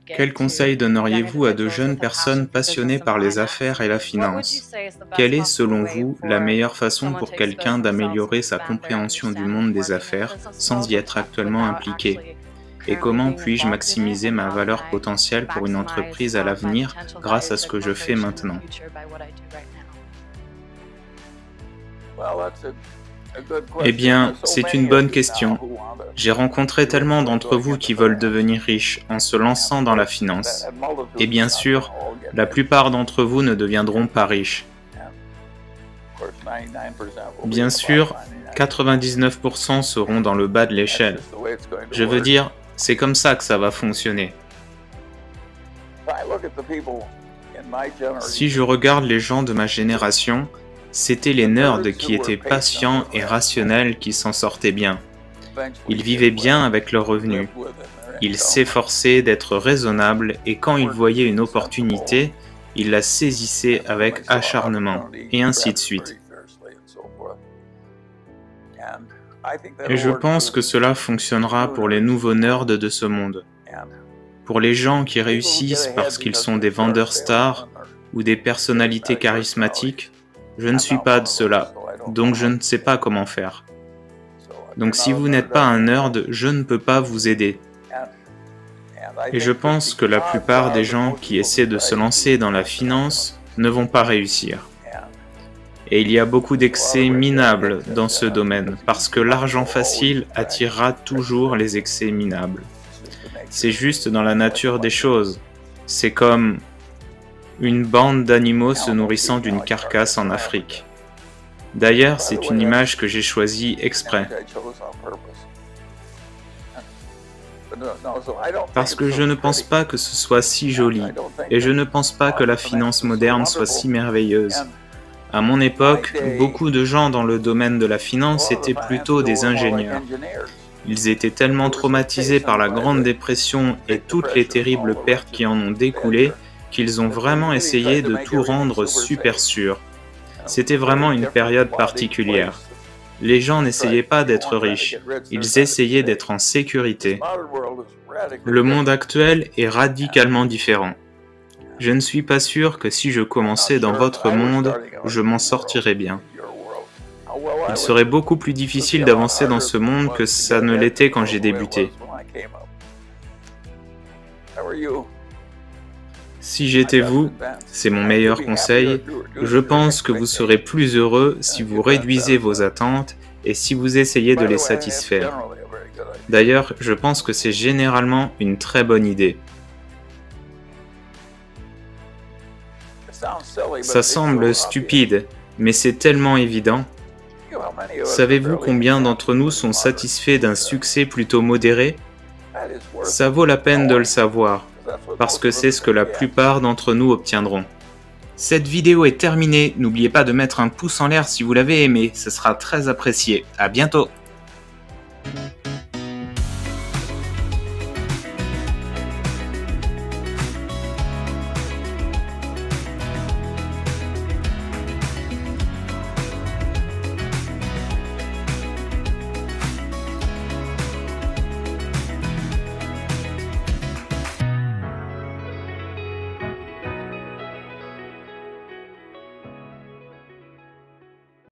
Quel conseil donneriez-vous à de jeunes personnes passionnées par les affaires et la finance? Quelle est, selon vous, la meilleure façon pour quelqu'un d'améliorer sa compréhension du monde des affaires sans y être actuellement impliqué? Et comment puis-je maximiser ma valeur potentielle pour une entreprise à l'avenir grâce à ce que je fais maintenant? Eh bien, c'est une bonne question. J'ai rencontré tellement d'entre vous qui veulent devenir riches en se lançant dans la finance. Et bien sûr, la plupart d'entre vous ne deviendront pas riches. Bien sûr, 99% seront dans le bas de l'échelle. Je veux dire, c'est comme ça que ça va fonctionner. Si je regarde les gens de ma génération, c'étaient les nerds qui étaient patients et rationnels qui s'en sortaient bien. Ils vivaient bien avec leurs revenus. Ils s'efforçaient d'être raisonnables et quand ils voyaient une opportunité, ils la saisissaient avec acharnement, et ainsi de suite. Et je pense que cela fonctionnera pour les nouveaux nerds de ce monde. Pour les gens qui réussissent parce qu'ils sont des vendeurs stars ou des personnalités charismatiques, je ne suis pas de cela, donc je ne sais pas comment faire. Donc si vous n'êtes pas un nerd, je ne peux pas vous aider. Et je pense que la plupart des gens qui essaient de se lancer dans la finance ne vont pas réussir. Et il y a beaucoup d'excès minables dans ce domaine, parce que l'argent facile attirera toujours les excès minables. C'est juste dans la nature des choses. C'est comme une bande d'animaux se nourrissant d'une carcasse en Afrique. D'ailleurs, c'est une image que j'ai choisie exprès. Parce que je ne pense pas que ce soit si joli, et je ne pense pas que la finance moderne soit si merveilleuse. À mon époque, beaucoup de gens dans le domaine de la finance étaient plutôt des ingénieurs. Ils étaient tellement traumatisés par la Grande Dépression et toutes les terribles pertes qui en ont découlé qu'ils ont vraiment essayé de tout rendre super sûr. C'était vraiment une période particulière. Les gens n'essayaient pas d'être riches, ils essayaient d'être en sécurité. Le monde actuel est radicalement différent. Je ne suis pas sûr que si je commençais dans votre monde, je m'en sortirais bien. Il serait beaucoup plus difficile d'avancer dans ce monde que ça ne l'était quand j'ai débuté. Si j'étais vous, c'est mon meilleur conseil, je pense que vous serez plus heureux si vous réduisez vos attentes et si vous essayez de les satisfaire. D'ailleurs, je pense que c'est généralement une très bonne idée. Ça semble stupide, mais c'est tellement évident. Savez-vous combien d'entre nous sont satisfaits d'un succès plutôt modéré? Ça vaut la peine de le savoir, parce que c'est ce que la plupart d'entre nous obtiendront. Cette vidéo est terminée, n'oubliez pas de mettre un pouce en l'air si vous l'avez aimé, ce sera très apprécié. À bientôt!